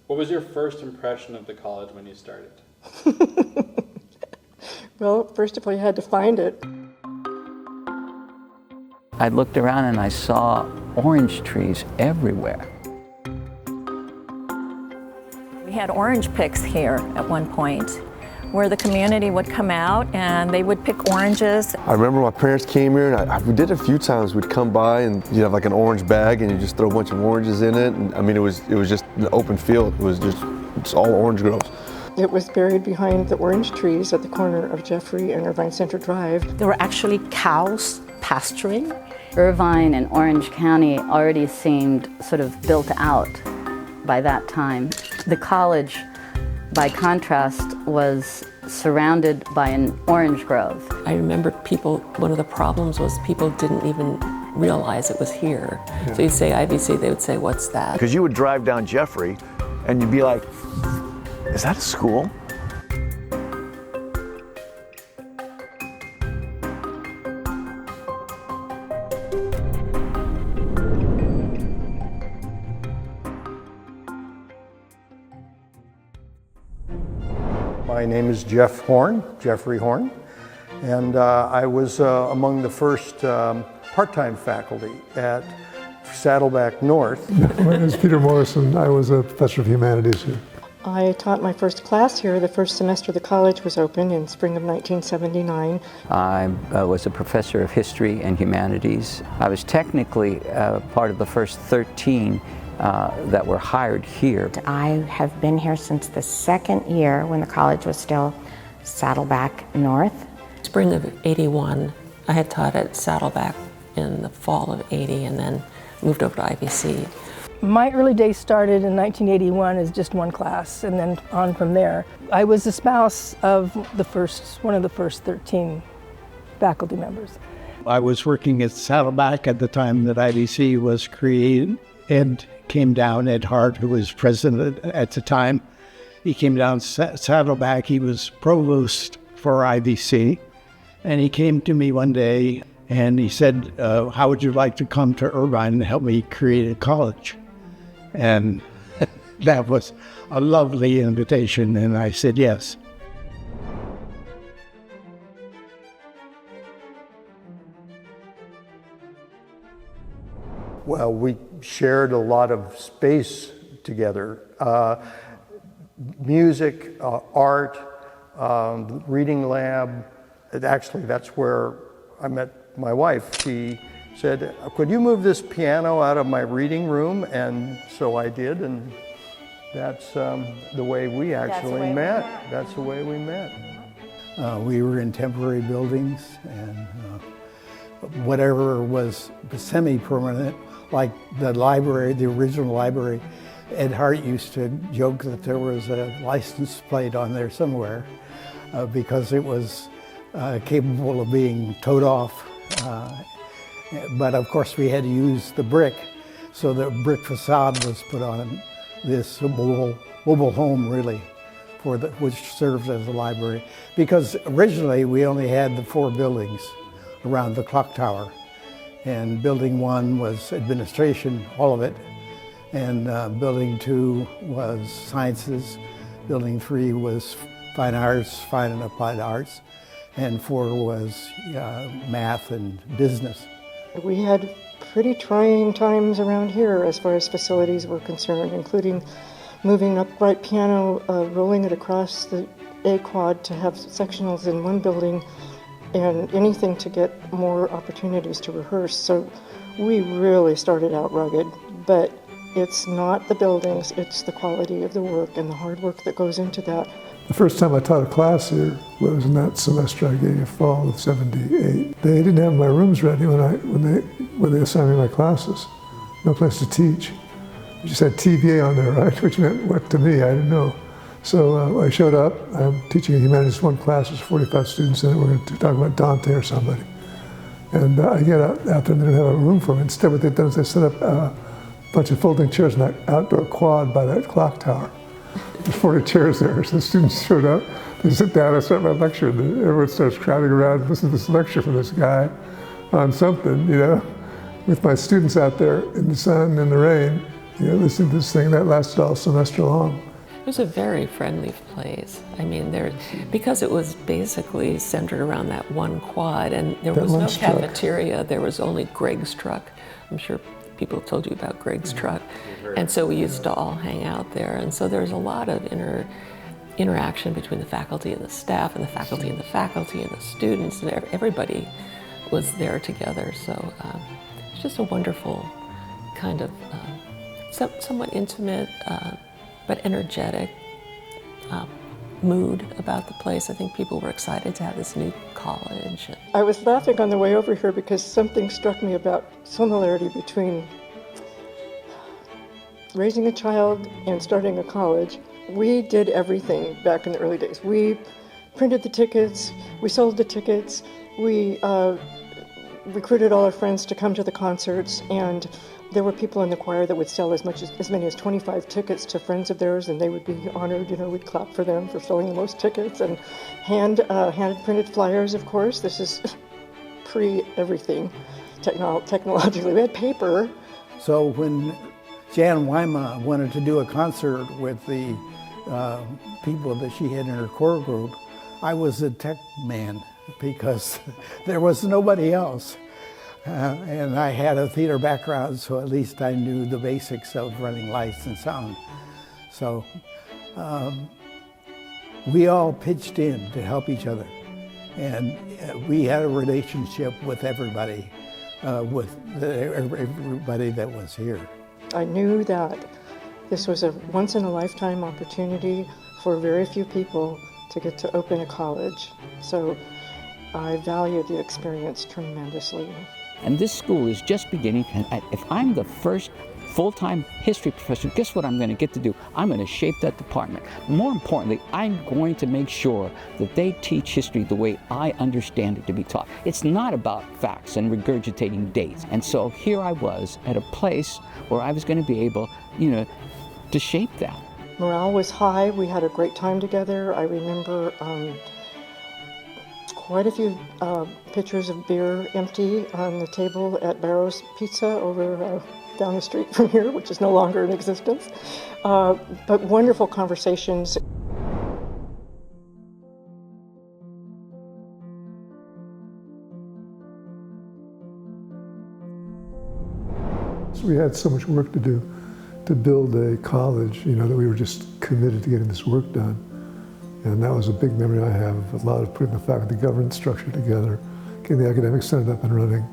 What was your first impression of the college when you started? Well, first of all, you had to find it. I looked around and I saw orange trees everywhere. We had orange picks here at one point, where the community would come out and they would pick oranges. I remember my parents came here, and we did it a few times. We'd come by and you'd have like an orange bag and you just throw a bunch of oranges in it. And I mean, it was just an open field. It was just all orange groves. It was buried behind the orange trees at the corner of Jeffrey and Irvine Center Drive. There were actually cows pasturing. Irvine and Orange County already seemed sort of built out by that time. The college, by contrast, was surrounded by an orange grove. I remember one of the problems was people didn't even realize it was here. Yeah. So you'd say IVC, they would say, what's that? Because you would drive down Jeffrey and you'd be like, is that a school? My name is Jeff Horn, Jeffrey Horn, and I was among the first part-time faculty at Saddleback North. My name is Peter Morrison. I was a professor of humanities here. I taught my first class here the first semester the college was open in spring of 1979. I was a professor of history and humanities. I was technically part of the first 13 that were hired here. I have been here since the second year when the college was still Saddleback North. Spring of '81, I had taught at Saddleback in the fall of '80 and then moved over to IVC. My early days started in 1981 as just one class and then on from there. I was the spouse of one of the first 13 faculty members. I was working at Saddleback at the time that IVC was created. Ed came down, Ed Hart, who was president at the time. He came down Saddleback. He was provost for IVC. And he came to me one day and he said, how would you like to come to Irvine and help me create a college? And that was a lovely invitation, and I said yes. Well, we shared a lot of space together. Music, art, reading lab. Actually, that's where I met my wife. She said, could you move this piano out of my reading room? And so I did, and that's the way we actually met. That's the way we met. We were in temporary buildings, and whatever was semi-permanent, like the library, the original library, Ed Hart used to joke that there was a license plate on there somewhere because it was capable of being towed off. But of course we had to use the brick, so the brick facade was put on this mobile home really, which served as a library. Because originally we only had the 4 buildings around the clock tower, and building 1 was administration, all of it, and building 2 was sciences, building 3 was fine arts, fine and applied arts, and 4 was math and business. We had pretty trying times around here as far as facilities were concerned, including moving upright piano, rolling it across the A-quad to have sectionals in one building, and anything to get more opportunities to rehearse. So we really started out rugged, but it's not the buildings, it's the quality of the work and the hard work that goes into that. The first time I taught a class here was in that semester I gave fall of '78. They didn't have my rooms ready when they assigned me my classes. No place to teach. It just had TVA on there, right? Which meant what to me, I didn't know. So I showed up. I'm teaching a humanities 1 class. There's 45 students in it. We're going to talk about Dante or somebody. And I get out there and they didn't have a room for me. Instead, what they've done is they set up a bunch of folding chairs in that outdoor quad by that clock tower. There's 40 chairs there, so the students showed up. They sit down, I start my lecture, and everyone starts crowding around and listening to this lecture from this guy on something, with my students out there in the sun and the rain, listening to this thing that lasted all semester long. It was a very friendly place. I mean, because it was basically centered around that one quad, and there was no cafeteria. There was only Greg's truck. I'm sure people have told you about Greg's truck. And so we used to all hang out there. And so there was a lot of interaction between the faculty and the staff, and the faculty and the faculty and the students, and everybody was there together. So it's just a wonderful kind of somewhat intimate, but energetic mood about the place. I think people were excited to have this new college. I was laughing on the way over here because something struck me about similarity between raising a child and starting a college. We did everything back in the early days. We printed the tickets, we sold the tickets, we recruited all our friends to come to the concerts, and there were people in the choir that would sell as many as 25 tickets to friends of theirs, and they would be honored. We'd clap for them for selling the most tickets, and hand printed flyers, of course. This is pre-everything technologically. We had paper. So when Jan Wyma wanted to do a concert with the people that she had in her core group, I was the tech man because there was nobody else. And I had a theater background, so at least I knew the basics of running lights and sound. So we all pitched in to help each other. And we had a relationship with everybody, everybody that was here. I knew that this was a once-in-a-lifetime opportunity for very few people to get to open a college. So I valued the experience tremendously. And this school is just beginning, and if I'm the first full-time history professor, guess what I'm going to get to do? I'm going to shape that department. More importantly, I'm going to make sure that they teach history the way I understand it to be taught. It's not about facts and regurgitating dates. And so here I was at a place where I was going to be able, to shape that. Morale was high. We had a great time together. I remember quite a few pitchers of beer empty on the table at Barrow's Pizza over down the street from here, which is no longer in existence. But wonderful conversations. So we had so much work to do to build a college, that we were just committed to getting this work done. And that was a big memory I have of a lot of putting the faculty governance structure together, getting the academic senate up and running,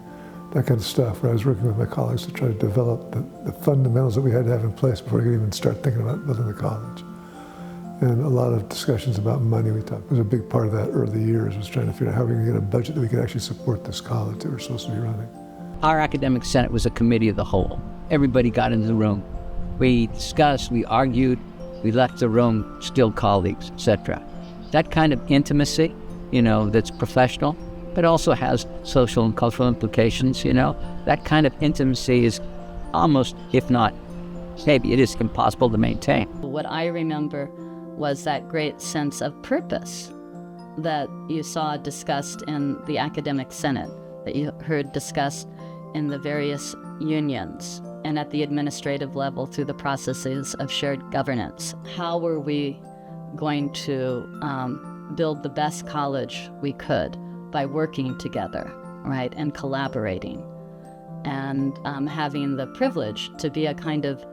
that kind of stuff, where I was working with my colleagues to try to develop the fundamentals that we had to have in place before I could even start thinking about building the college. And a lot of discussions about money we talked. It was a big part of that early years, was trying to figure out how we could get a budget that we could actually support this college that we're supposed to be running. Our academic senate was a committee of the whole. Everybody got into the room. We discussed, we argued, we left the room still colleagues, etc. That kind of intimacy, that's professional, but also has social and cultural implications, that kind of intimacy is almost, if not, maybe it is impossible to maintain. What I remember was that great sense of purpose that you saw discussed in the academic senate, that you heard discussed in the various unions and at the administrative level through the processes of shared governance. How were we going to build the best college we could by working together, right, and collaborating, and having the privilege to be a kind of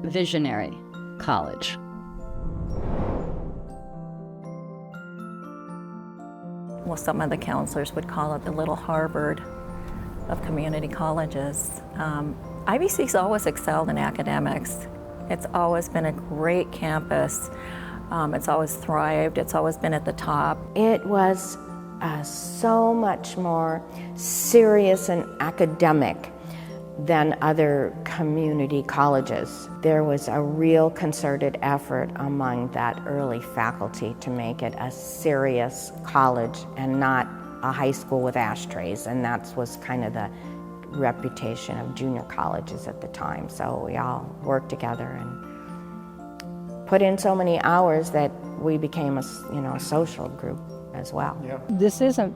visionary college. Well, some of the counselors would call it the little Harvard of community colleges. IVC's always excelled in academics. It's always been a great campus. It's always thrived. It's always been at the top. It was so much more serious and academic than other community colleges. There was a real concerted effort among that early faculty to make it a serious college and not a high school with ashtrays, and that was kind of the reputation of junior colleges at the time. So we all worked together and put in so many hours that we became a social group as well. Yeah. This isn't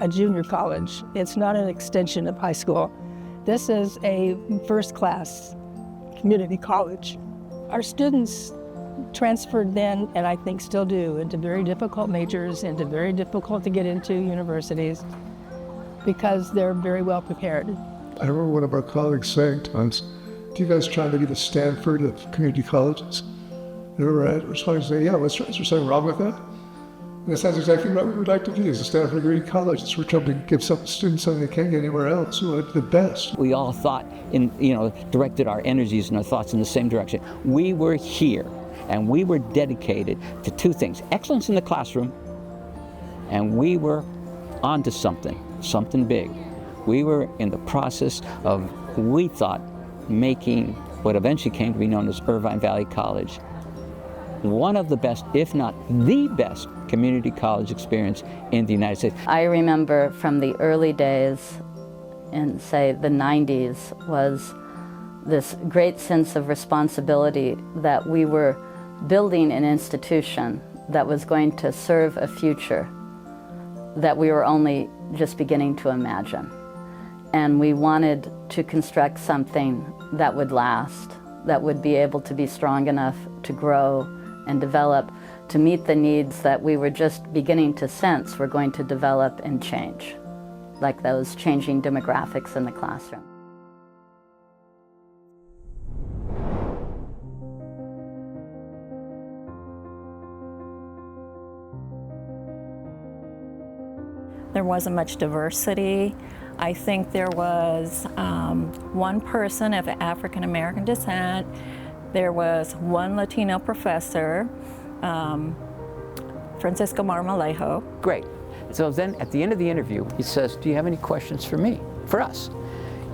a junior college. It's not an extension of high school. This is a first-class community college. Our students transferred then, and I think still do, into very difficult majors, into very difficult to get into universities, because they're very well prepared. I remember one of our colleagues saying to us, "Do you guys try to be the Stanford of community colleges?" And we were responding saying, "Yeah, is there something wrong with that?" And that sounds exactly what we would like to be, is the Stanford community college. We're trying to give some students something they can't get anywhere else. We want the best. We all thought, directed our energies and our thoughts in the same direction. We were here, and we were dedicated to two things: excellence in the classroom, and we were onto something big. We were in the process of, we thought, making what eventually came to be known as Irvine Valley College one of the best, if not the best, community college experience in the United States. I remember from the early days in, say, the 90s, was this great sense of responsibility that we were building an institution that was going to serve a future that we were only just beginning to imagine. And we wanted to construct something that would last, that would be able to be strong enough to grow and develop to meet the needs that we were just beginning to sense were going to develop and change, like those changing demographics in the classroom. There wasn't much diversity. I think there was one person of African American descent. There was one Latino professor, Francisco Marmolejo. Great. So then at the end of the interview, he says, "Do you have any questions for me, for us?"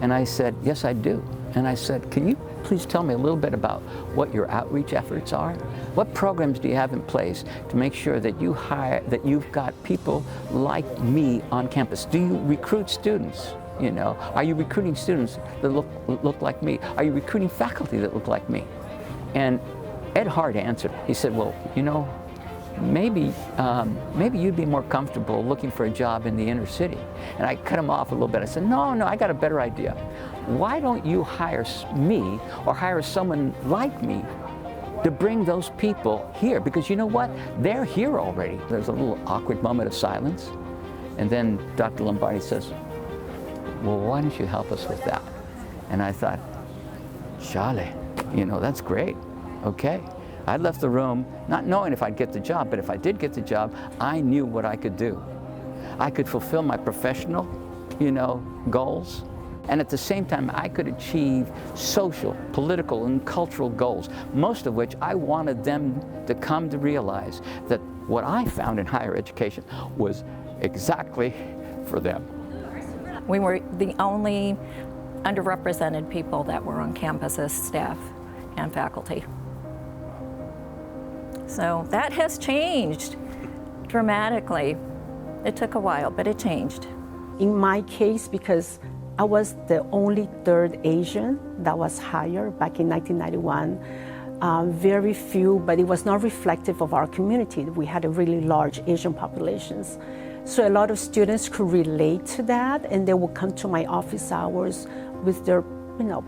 And I said, "Yes, I do." And I said, "Can you please tell me a little bit about what your outreach efforts are? What programs do you have in place to make sure that you've got people like me on campus? Do you recruit students? You know, are you recruiting students that look like me? Are you recruiting faculty that look like me?" And Ed Hart answered. He said, "Well, you know, maybe you'd be more comfortable looking for a job in the inner city." And I cut him off a little bit. I said, no, I got a better idea. Why don't you hire me or hire someone like me to bring those people here? Because you know what? They're here already. There's a little awkward moment of silence. And then Dr. Lombardi says, "Well, why don't you help us with that?" And I thought, Charlie, you know, that's great. Okay. I left the room not knowing if I'd get the job, but if I did get the job, I knew what I could do. I could fulfill my professional, goals. And at the same time, I could achieve social, political, and cultural goals, most of which I wanted them to come to realize that what I found in higher education was exactly for them. We were the only underrepresented people that were on campus as staff and faculty. So that has changed dramatically. It took a while, but it changed. In my case, because I was the only third Asian that was hired back in 1991, very few, but it was not reflective of our community. We had a really large Asian populations. So a lot of students could relate to that, and they would come to my office hours with their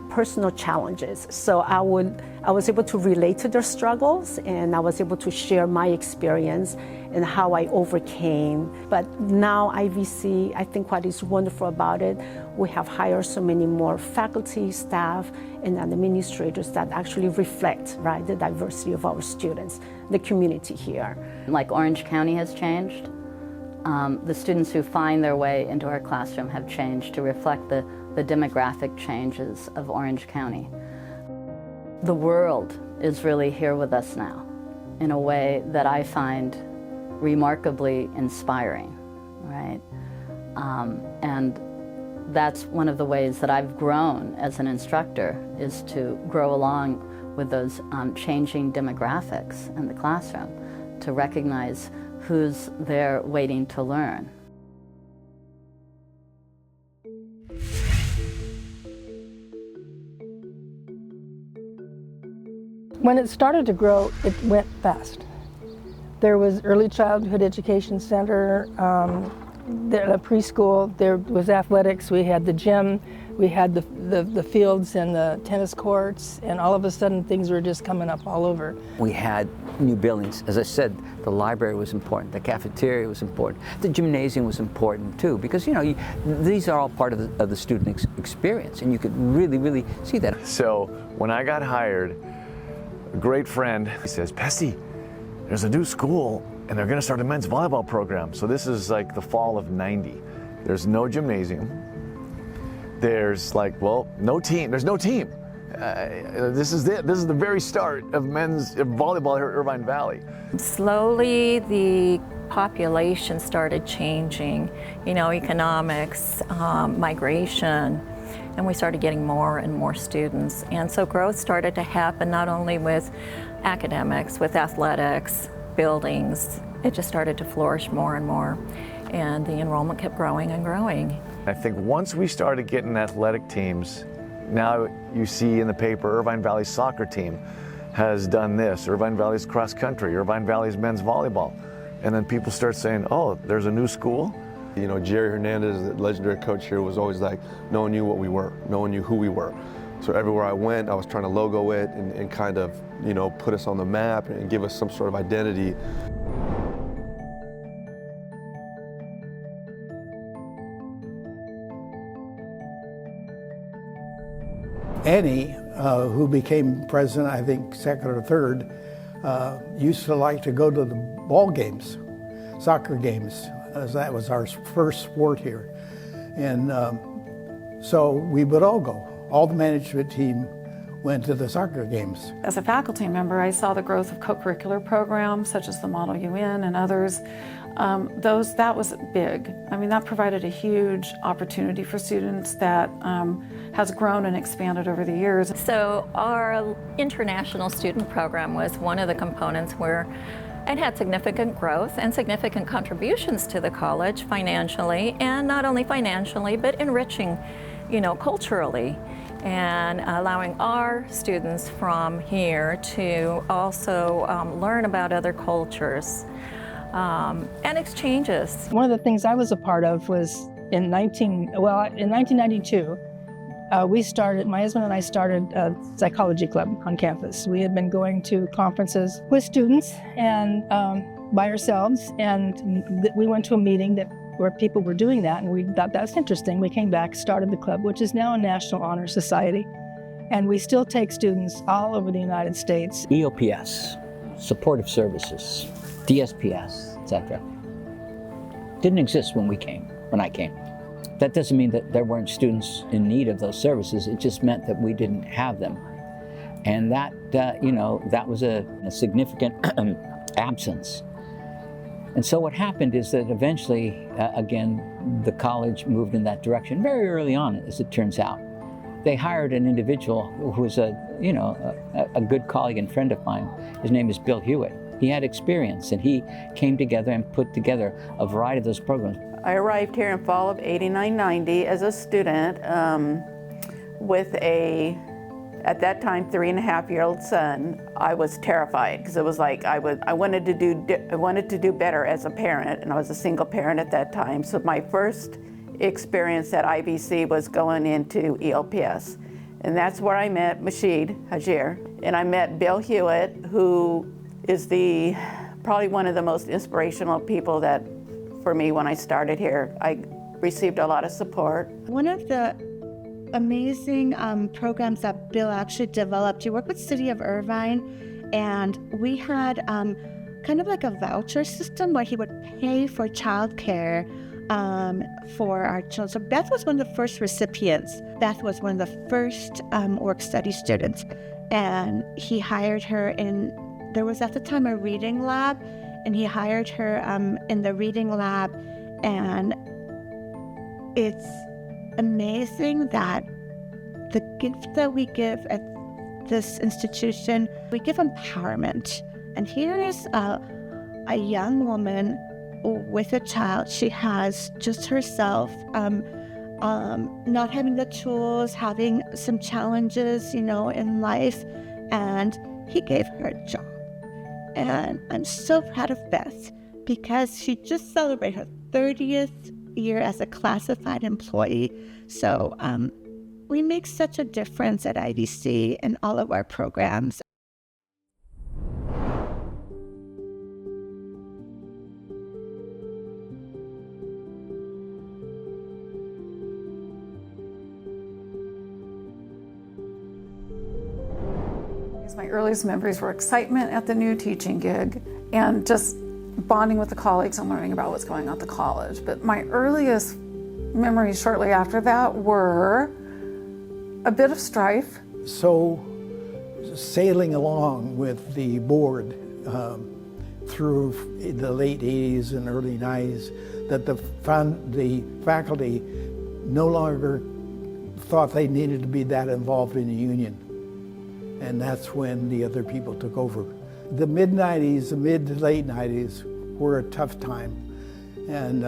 personal challenges. So I was able to relate to their struggles, and I was able to share my experience and how I overcame. But now IVC, I think what is wonderful about it, we have hired so many more faculty, staff, and administrators that actually reflect, right, the diversity of our students, the community here. Like Orange County has changed. The students who find their way into our classroom have changed to reflect the demographic changes of Orange County. The world is really here with us now in a way that I find remarkably inspiring, right? And that's one of the ways that I've grown as an instructor, is to grow along with those changing demographics in the classroom, to recognize who's there waiting to learn. When it started to grow, it went fast. There was Early Childhood Education Center, a preschool, there was athletics, we had the gym, We had the fields and the tennis courts, and all of a sudden things were just coming up all over. We had new buildings. As I said, the library was important, the cafeteria was important, the gymnasium was important too, because these are all part of the student experience, and you could really, really see that. So when I got hired, a great friend, he says, Pesty, there's a new school and they're gonna start a men's volleyball program. So this is like the fall of '90. There's no gymnasium. There's no team. There's no team. This is it. This is the very start of men's volleyball here at Irvine Valley. Slowly, the population started changing, economics, migration, and we started getting more and more students. And so growth started to happen not only with academics, with athletics, buildings. It just started to flourish more and more. And the enrollment kept growing and growing. I think once we started getting athletic teams, now you see in the paper Irvine Valley's soccer team has done this, Irvine Valley's cross country, Irvine Valley's men's volleyball. And then people start saying, oh, there's a new school? Jerry Hernandez, the legendary coach here, was always like, no one knew what we were, no one knew who we were. So everywhere I went, I was trying to logo it and kind of, put us on the map and give us some sort of identity. Annie, who became president, I think second or third, used to like to go to the ball games, soccer games, as that was our first sport here. And so we would all go. All the management team went to the soccer games. As a faculty member, I saw the growth of co-curricular programs such as the Model UN and others. That was big. I mean, that provided a huge opportunity for students that has grown and expanded over the years. So our international student program was one of the components where it had significant growth and significant contributions to the college financially, and not only financially, but enriching, culturally, and allowing our students from here to also learn about other cultures. And exchanges. One of the things I was a part of was in 1992, my husband and I started a psychology club on campus. We had been going to conferences with students and by ourselves, and we went to a meeting where people were doing that, and we thought that was interesting. We came back, started the club, which is now a National Honor Society, and we still take students all over the United States. EOPS, supportive services, DSPS, etc. Didn't exist when I came. That doesn't mean that there weren't students in need of those services. It just meant that we didn't have them. And that was a significant absence. And so what happened is that eventually, again, the college moved in that direction very early on, as it turns out. They hired an individual who was a good colleague and friend of mine. His name is Bill Hewitt. He had experience, and he came together and put together a variety of those programs. I arrived here in fall of '89-90 as a student with at that time, 3.5-year-old son. I was terrified because it was like I wanted to do better as a parent, and I was a single parent at that time. So my first experience at IVC was going into EOPS, and that's where I met Masheed Hajir, and I met Bill Hewitt, who is probably one of the most inspirational people for me when I started here. I received a lot of support. One of the amazing programs that Bill actually developed, he worked with City of Irvine, and we had kind of like a voucher system where he would pay for childcare for our children. So Beth was one of the first recipients. Beth was one of the first work study students, and he hired her there was at the time a reading lab, and he hired her in the reading lab, and it's amazing that the gift that we give at this institution, we give empowerment. And here is a young woman with a child. She has just herself, not having the tools, having some challenges, in life, and he gave her a job. And I'm so proud of Beth because she just celebrated her 30th year as a classified employee. So We make such a difference at IVC in all of our programs. My earliest memories were excitement at the new teaching gig and just bonding with the colleagues and learning about what's going on at the college. But my earliest memories shortly after that were a bit of strife. So sailing along with the board through the late 80s and early 90s, that the faculty no longer thought they needed to be that involved in the union. And that's when the other people took over. The mid-90s, the mid to late 90s were a tough time. And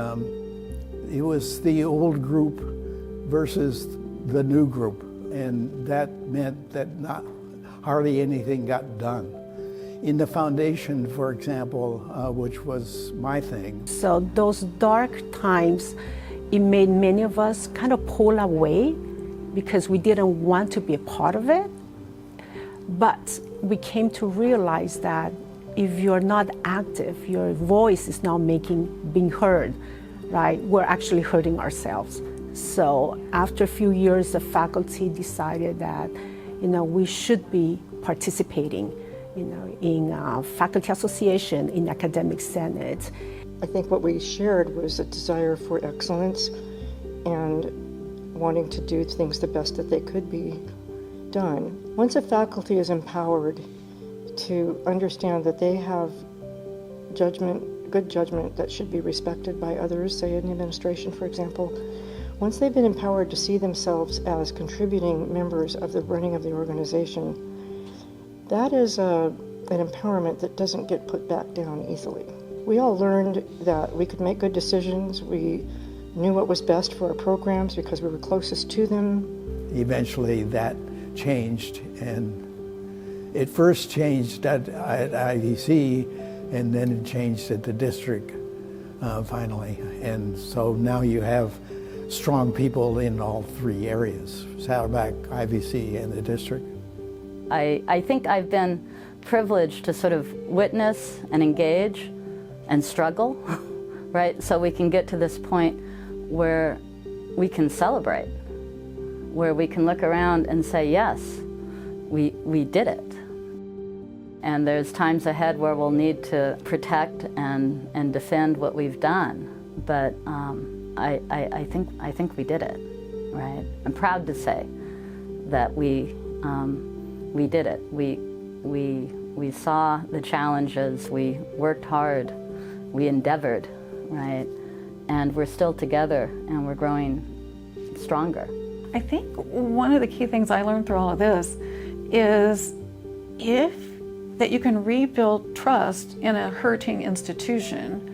it was the old group versus the new group. And that meant that hardly anything got done. In the foundation, for example, which was my thing. So those dark times, it made many of us kind of pull away because we didn't want to be a part of it. But we came to realize that if you're not active, your voice is not being heard, right? We're actually hurting ourselves. So after a few years, the faculty decided that, we should be participating, in faculty association, in academic senate. I think what we shared was a desire for excellence and wanting to do things the best that they could be done. Once a faculty is empowered to understand that they have good judgment that should be respected by others, say in the administration, for example, once they've been empowered to see themselves as contributing members of the running of the organization, that is an empowerment that doesn't get put back down easily. We all learned that we could make good decisions. We knew what was best for our programs because we were closest to them. Eventually that changed, and it first changed at IVC, and then it changed at the district finally. And so now you have strong people in all three areas, Saddleback, IVC, and the district. I think I've been privileged to sort of witness and engage and struggle, right? So we can get to this point where we can celebrate, where we can look around and say, yes, we did it. And there's times ahead where we'll need to protect and defend what we've done. But I think we did it, right? I'm proud to say that we did it. We saw the challenges, we worked hard, we endeavored, right? And we're still together and we're growing stronger. I think one of the key things I learned through all of this is that you can rebuild trust in a hurting institution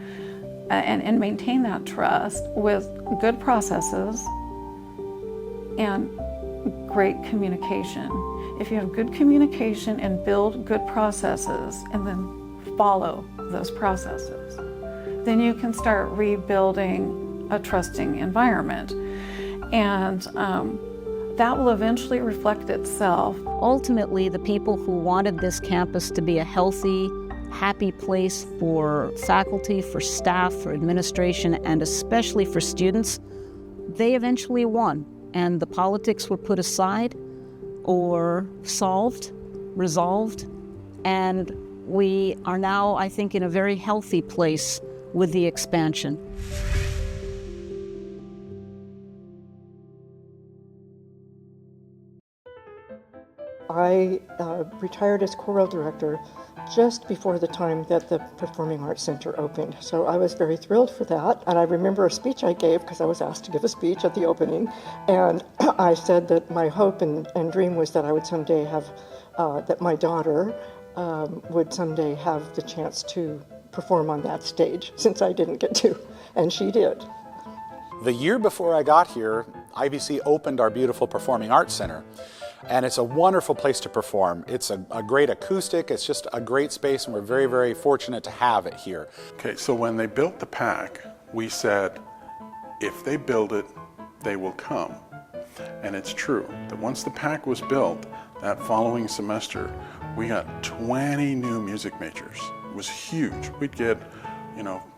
and maintain that trust with good processes and great communication. If you have good communication and build good processes and then follow those processes, then you can start rebuilding a trusting environment. And that will eventually reflect itself. Ultimately, the people who wanted this campus to be a healthy, happy place for faculty, for staff, for administration, and especially for students, they eventually won. And the politics were put aside or solved, resolved, and we are now, I think, in a very healthy place with the expansion. I retired as choral director just before the time that the Performing Arts Center opened. So I was very thrilled for that. And I remember a speech I gave, because I was asked to give a speech at the opening. And I said that my hope and dream was that I would someday have, that my daughter would someday have the chance to perform on that stage, since I didn't get to. And she did. The year before I got here, IVC opened our beautiful Performing Arts Center. And it's a wonderful place to perform. It's a great acoustic, it's just a great space, and we're very, very fortunate to have it here. Okay, so when they built the PAC, we said, if they build it, they will come. And it's true that once the pack was built, that following semester, we got 20 new music majors. It was huge. We'd get,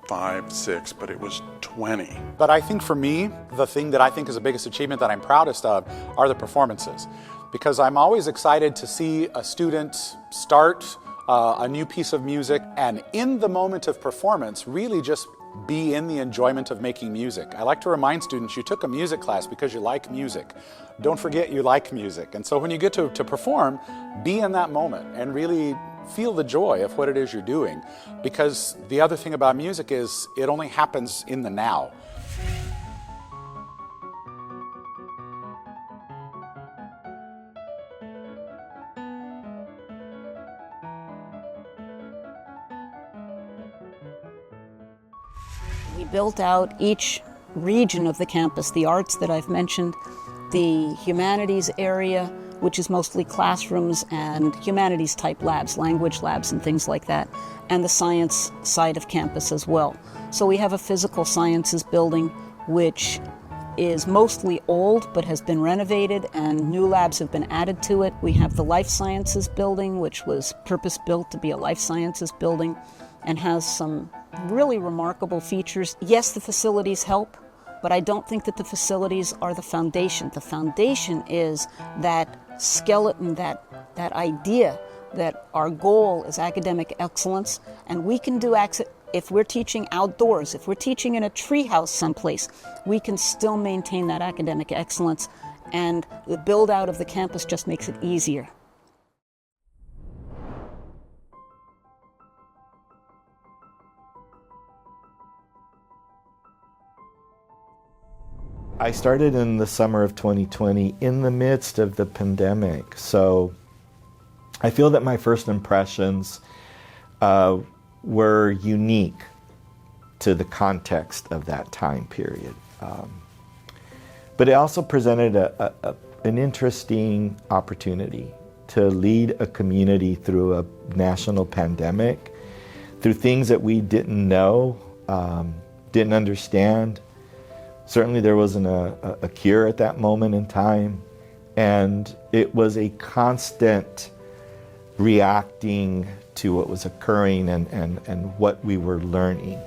5, 6, but it was 20. But I think for me, the thing that I think is the biggest achievement that I'm proudest of are the performances. Because I'm always excited to see a student start a new piece of music and in the moment of performance really just be in the enjoyment of making music. I like to remind students you took a music class because you like music. Don't forget you like music. And so when you get to perform, be in that moment and really feel the joy of what it is you're doing. Because the other thing about music is it only happens in the now. We built out each region of the campus, the arts that I've mentioned, the humanities area, which is mostly classrooms and humanities type labs, language labs and things like that, and the science side of campus as well. So we have a physical sciences building which is mostly old but has been renovated and new labs have been added to it. We have the life sciences building, which was purpose-built to be a life sciences building and has some really remarkable features. Yes, the facilities help, but I don't think that the facilities are the foundation. The foundation is that skeleton, that idea that our goal is academic excellence, and we can do if we're teaching outdoors, if we're teaching in a treehouse someplace, we can still maintain that academic excellence, and the build out of the campus just makes it easier. I started in the summer of 2020 in the midst of the pandemic. So I feel that my first impressions were unique to the context of that time period. But it also presented an interesting opportunity to lead a community through a national pandemic, through things that we didn't know, didn't understand. Certainly there wasn't a cure at that moment in time, and it was a constant reacting to what was occurring and what we were learning.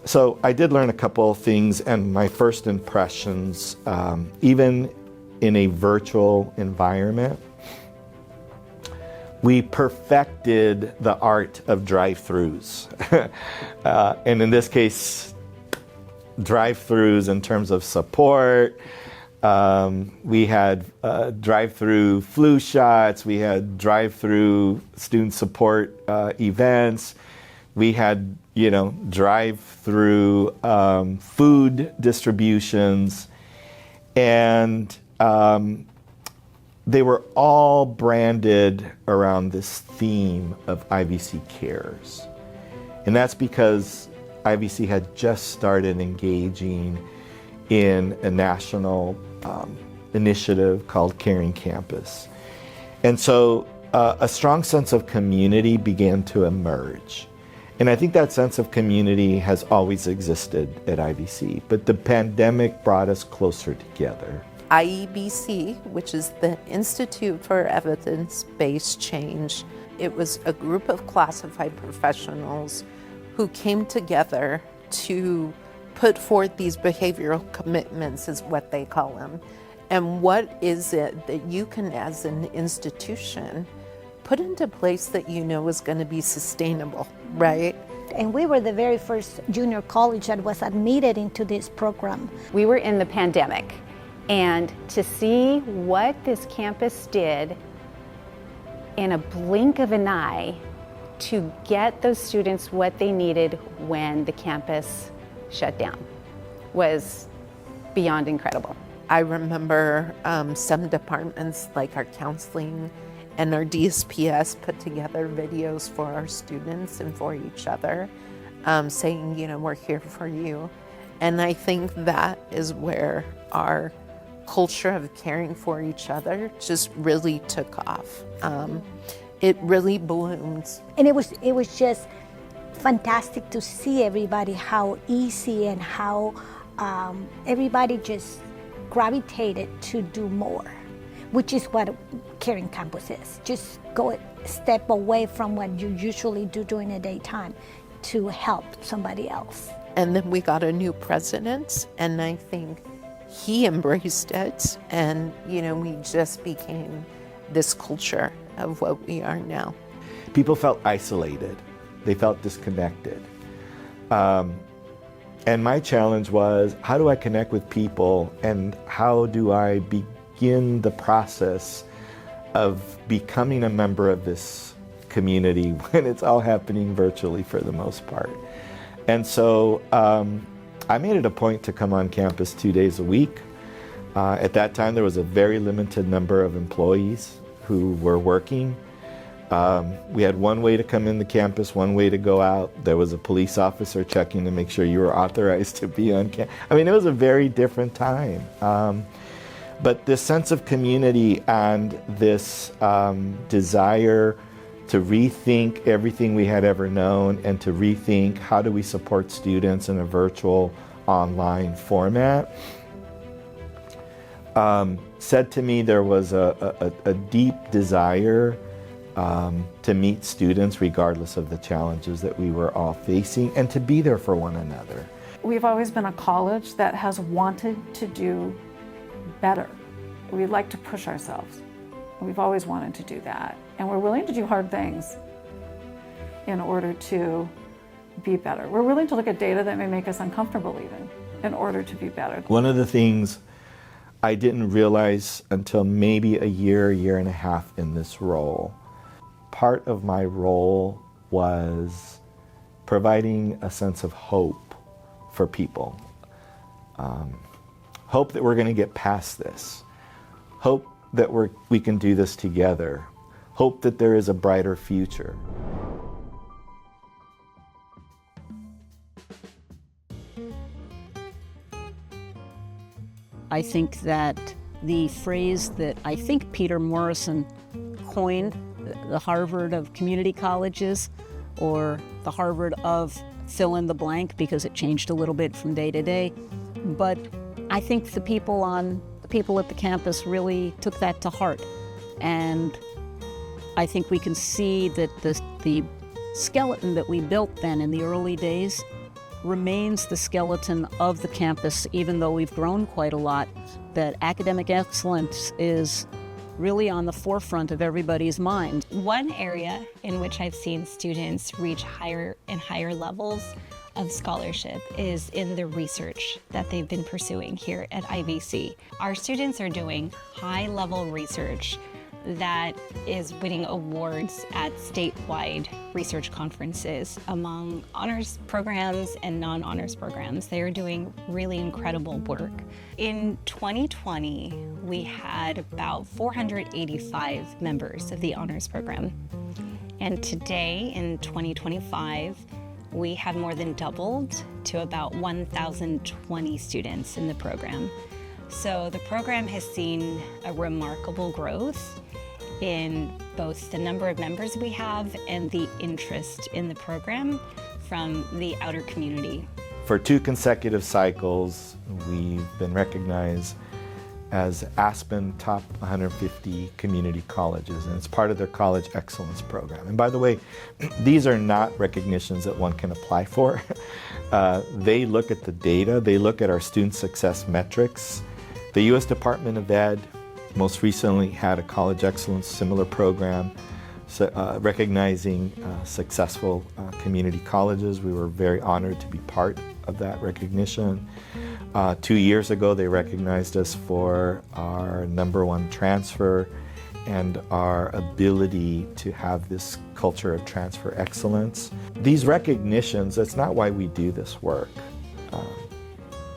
So I did learn a couple of things, and my first impressions, even in a virtual environment, we perfected the art of drive-throughs. And in this case, drive-throughs in terms of support. We had drive-through flu shots. We had drive-through student support events. We had, drive-through food distributions. And they were all branded around this theme of IVC Cares. And that's because IVC had just started engaging in a national initiative called Caring Campus. And so a strong sense of community began to emerge. And I think that sense of community has always existed at IVC, but the pandemic brought us closer together. IEBC, which is the Institute for Evidence-Based Change, it was a group of classified professionals who came together to put forth these behavioral commitments, is what they call them. And what is it that you can, as an institution, put into place that you know is going to be sustainable, right? And we were the very first junior college that was admitted into this program. We were in the pandemic, and to see what this campus did in a blink of an eye to get those students what they needed when the campus shut down was beyond incredible. I remember some departments like our counseling and our DSPS put together videos for our students and for each other, saying, we're here for you. And I think that is where our culture of caring for each other just really took off. It really bloomed. And it was just fantastic to see everybody, how easy and how everybody just gravitated to do more, which is what Caring Campus is. Just go a step away from what you usually do during the daytime to help somebody else. And then we got a new president, and I think he embraced it, and we just became this culture of what we are now. People felt isolated. They felt disconnected. And my challenge was, how do I connect with people, and how do I begin the process of becoming a member of this community when it's all happening virtually for the most part? And so I made it a point to come on campus 2 days a week. At that time, there was a very limited number of employees who were working. We had one way to come in the campus, one way to go out. There was a police officer checking to make sure you were authorized to be on campus. I mean, it was a very different time. But this sense of community and this desire to rethink everything we had ever known and to rethink how do we support students in a virtual online format said to me there was a deep desire to meet students regardless of the challenges that we were all facing and to be there for one another. We've always been a college that has wanted to do better. We like to push ourselves. We've always wanted to do that. And we're willing to do hard things in order to be better. We're willing to look at data that may make us uncomfortable even in order to be better. One of the things I didn't realize until maybe a year and a half in this role, part of my role was providing a sense of hope for people. Hope that we're going to get past this. Hope that we can do this together. Hope that there is a brighter future. I think that the phrase that I think Peter Morrison coined, the Harvard of community colleges, or the Harvard of fill in the blank, because it changed a little bit from day to day. But I think the people at the campus really took that to heart. And I think we can see that the skeleton that we built then in the early days remains the skeleton of the campus, even though we've grown quite a lot, that academic excellence is really on the forefront of everybody's mind. One area in which I've seen students reach higher and higher levels of scholarship is in the research that they've been pursuing here at IVC. Our students are doing high-level research that is winning awards at statewide research conferences among honors programs and non-honors programs. They are doing really incredible work. In 2020, we had about 485 members of the honors program. And today, in 2025, we have more than doubled to about 1,020 students in the program. So the program has seen a remarkable growth in both the number of members we have and the interest in the program from the outer community. For 2 consecutive cycles, we've been recognized as Aspen Top 150 Community Colleges, and it's part of their College Excellence Program. And by the way, these are not recognitions that one can apply for. They look at the data, they look at our student success metrics. The U.S. Department of Ed most recently had a College Excellence similar program recognizing successful community colleges. We were very honored to be part of that recognition. 2 years ago, they recognized us for our #1 transfer and our ability to have this culture of transfer excellence. These recognitions, that's not why we do this work,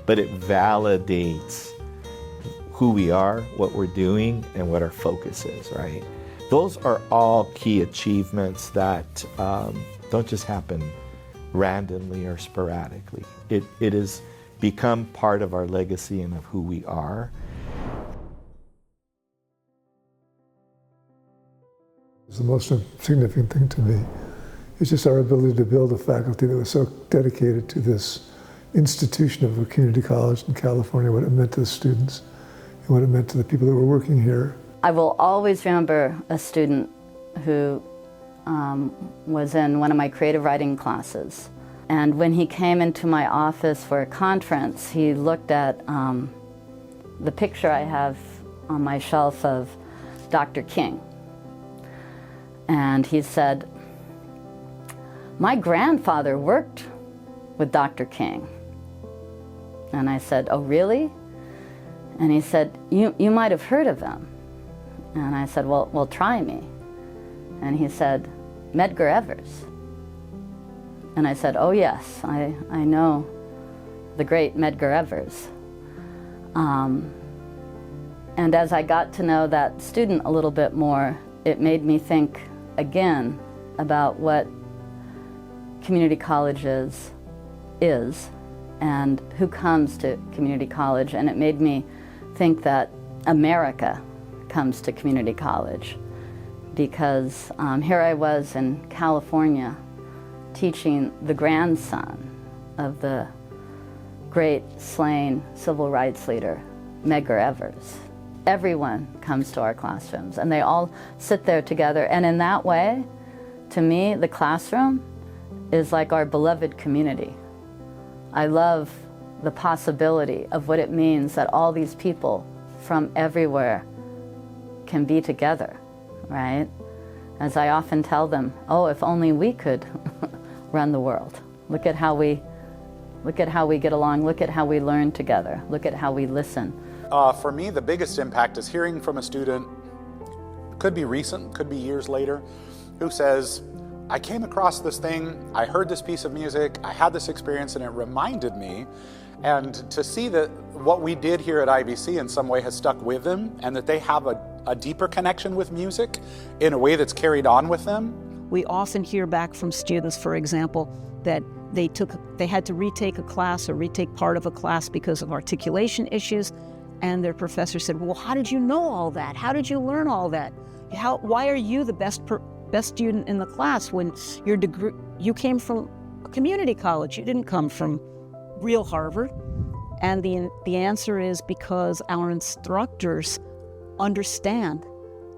but it validates who we are, what we're doing, and what our focus is, right? Those are all key achievements that don't just happen randomly or sporadically. It has become part of our legacy and of who we are. The most significant thing to me is just our ability to build a faculty that was so dedicated to this institution of a community college in California, what it meant to the students, and what it meant to the people that were working here. I will always remember a student who was in one of my creative writing classes. And when he came into my office for a conference, he looked at the picture I have on my shelf of Dr. King. And he said, "My grandfather worked with Dr. King." And I said, "Oh, really?" And he said, you might have heard of him." And I said, well, try me. And he said, "Medgar Evers." And I said, "Oh yes, I know the great Medgar Evers." And as I got to know that student a little bit more, it made me think again about what community college is and who comes to community college. And it made me think that America comes to community college, because here I was in California teaching the grandson of the great slain civil rights leader, Medgar Evers. Everyone comes to our classrooms and they all sit there together. And in that way, to me, the classroom is like our beloved community. I love the possibility of what it means that all these people from everywhere can be together, right? As I often tell them, oh, if only we could run the world. Look at how we get along, look at how we learn together, look at how we listen. For me, the biggest impact is hearing from a student, could be recent, could be years later, who says, "I came across this thing, I heard this piece of music, I had this experience and it reminded me." And to see that what we did here at IVC in some way has stuck with them, and that they have a deeper connection with music in a way that's carried on with them. We often hear back from students, for example, that they had to retake a class or retake part of a class because of articulation issues, and their professor said, "Well, how did you know all that? How did you learn all that? Why are you the best student in the class when you came from a community college? You didn't come from real Harvard." And the answer is because our instructors understand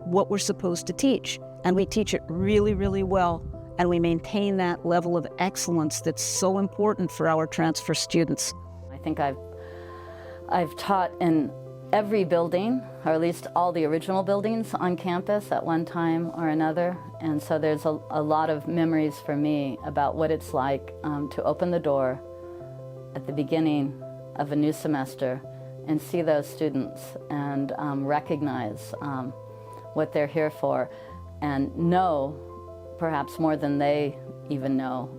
what we're supposed to teach, and we teach it really, really well, and we maintain that level of excellence that's so important for our transfer students. I think I've taught in every building, or at least all the original buildings on campus at one time or another, and so there's a lot of memories for me about what it's like to open the door at the beginning of a new semester and see those students and recognize what they're here for, and know, perhaps more than they even know,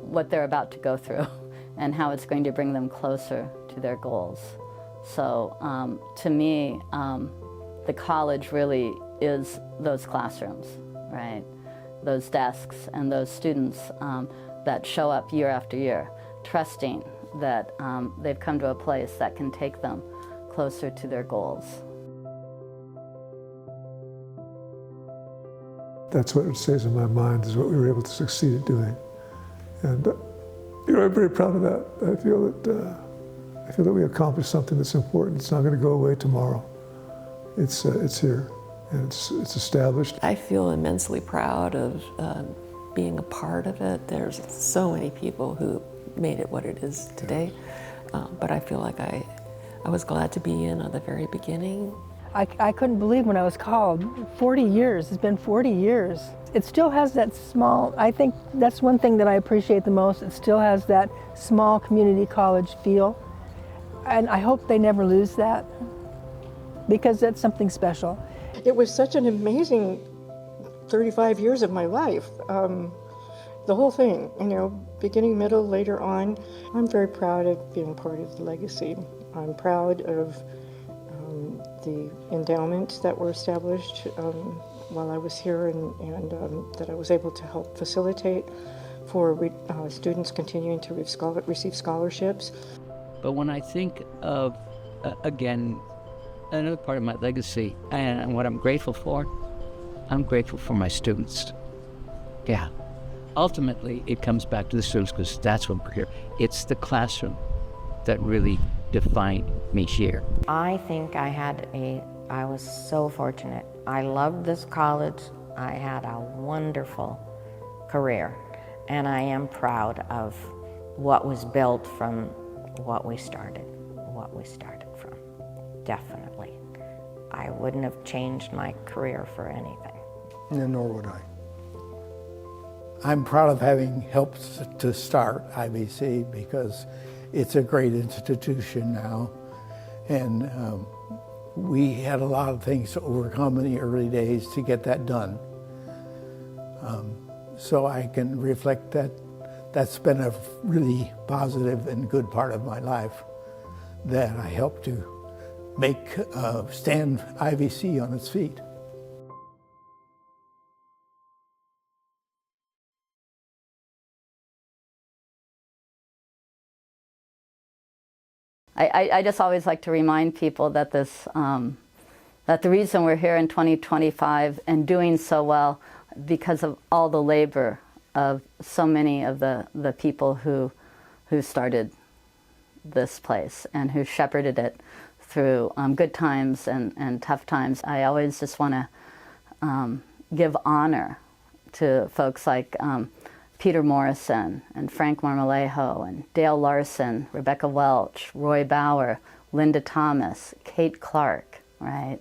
what they're about to go through and how it's going to bring them closer to their goals. So to me, the college really is those classrooms, right? Those desks and those students that show up year after year, trusting that they've come to a place that can take them closer to their goals. That's what it stays in my mind, is what we were able to succeed at doing. And I'm very proud of that. I feel that we accomplished something that's important. It's not going to go away tomorrow. It's here, and it's established. I feel immensely proud of being a part of it. There's so many people who made it what it is today, but I feel like I was glad to be in at the very beginning. I couldn't believe when I was called. 40 years, it's been 40 years. It still has that small, I think that's one thing that I appreciate the most. It still has that small community college feel. And I hope they never lose that, because that's something special. It was such an amazing 35 years of my life. The whole thing, beginning, middle, later on. I'm very proud of being part of the legacy. I'm proud of the endowments that were established while I was here, and that I was able to help facilitate for students continuing to receive scholarships. But when I think of, again, another part of my legacy and what I'm grateful for my students. Yeah. Ultimately, it comes back to the students, because that's what we're here. It's the classroom that really defined me share. I think I was so fortunate. I loved this college. I had a wonderful career, and I am proud of what was built from what we started from. Definitely. I wouldn't have changed my career for anything. Yeah, nor would I. I'm proud of having helped to start IVC because it's a great institution now, and we had a lot of things to overcome in the early days to get that done. So I can reflect that that's been a really positive and good part of my life that I helped to make stand IVC on its feet. I just always like to remind people that this, that the reason we're here in 2025 and doing so well because of all the labor of so many of the people who started this place and who shepherded it through good times and tough times. I always just want to give honor to folks like Peter Morrison and Frank Marmolejo and Dale Larson, Rebecca Welch, Roy Bauer, Linda Thomas, Kate Clark, right?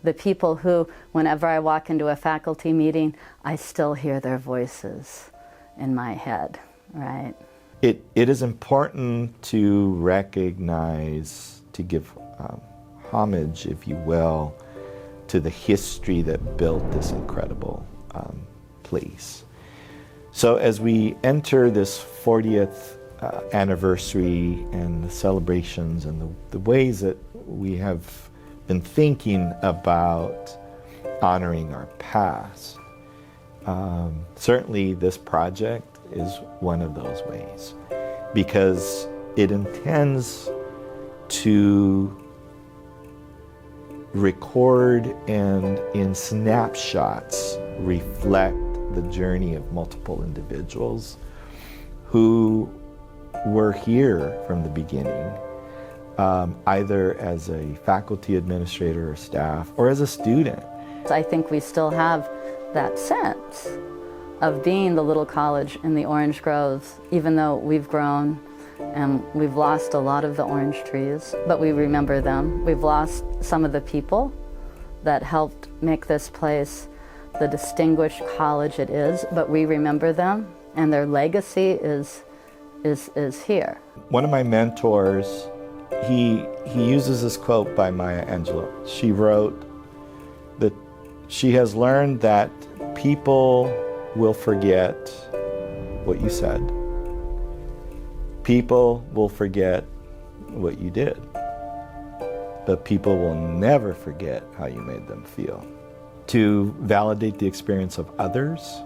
The people who, whenever I walk into a faculty meeting, I still hear their voices in my head, right? It is important to recognize, to give homage, if you will, to the history that built this incredible place. So as we enter this 40th anniversary and the celebrations and the ways that we have been thinking about honoring our past, certainly this project is one of those ways, because it intends to record and in snapshots reflect the journey of multiple individuals who were here from the beginning, either as a faculty administrator or staff or as a student. I think we still have that sense of being the little college in the orange groves, even though we've grown and we've lost a lot of the orange trees, but we remember them. We've lost some of the people that helped make this place the distinguished college it is, but we remember them, and their legacy is here. One of my mentors, he uses this quote by Maya Angelou. She wrote that she has learned that people will forget what you said. People will forget what you did, but people will never forget how you made them feel. To validate the experience of others,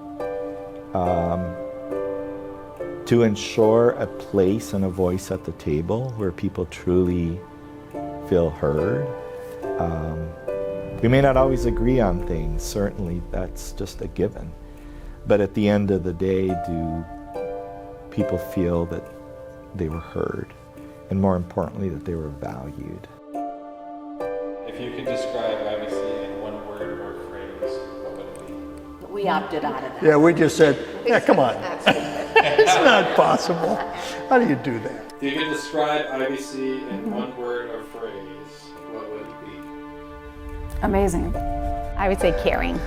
to ensure a place and a voice at the table where people truly feel heard. We may not always agree on things, certainly that's just a given. But at the end of the day, do people feel that they were heard? And more importantly, that they were valued? If you could describe IVC in one word or phrase, what would it be? We opted out of that. Yeah, we just said, yeah, come on. It's not possible. How do you do that? If you could describe IVC in one word or phrase, what would it be? Amazing. I would say caring.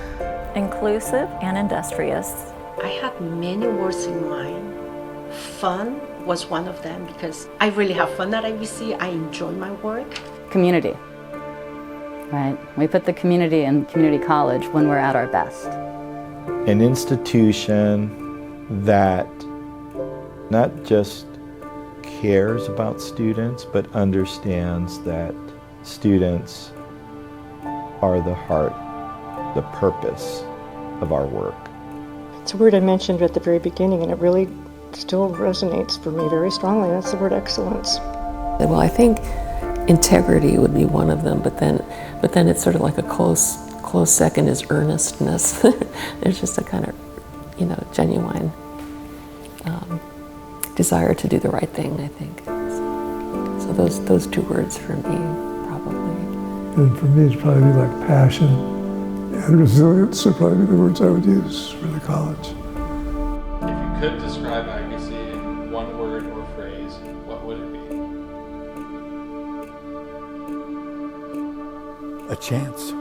Inclusive and industrious. I had many words in mind. Fun was one of them because I really have fun at IVC. I enjoy my work. Community, right? We put the community in community college when we're at our best. An institution that not just cares about students, but understands that students are the heart, the purpose of our work. It's a word I mentioned at the very beginning, and it really still resonates for me very strongly. That's the word excellence. Well, I think integrity would be one of them, but then it's sort of like a close second is earnestness. There's just a kind of, genuine desire to do the right thing, I think. So those two words for me, probably. And for me, it'd probably be like passion and resilience would probably be the words I would use for the college. If you could describe IVC in one word or phrase, what would it be? A chance.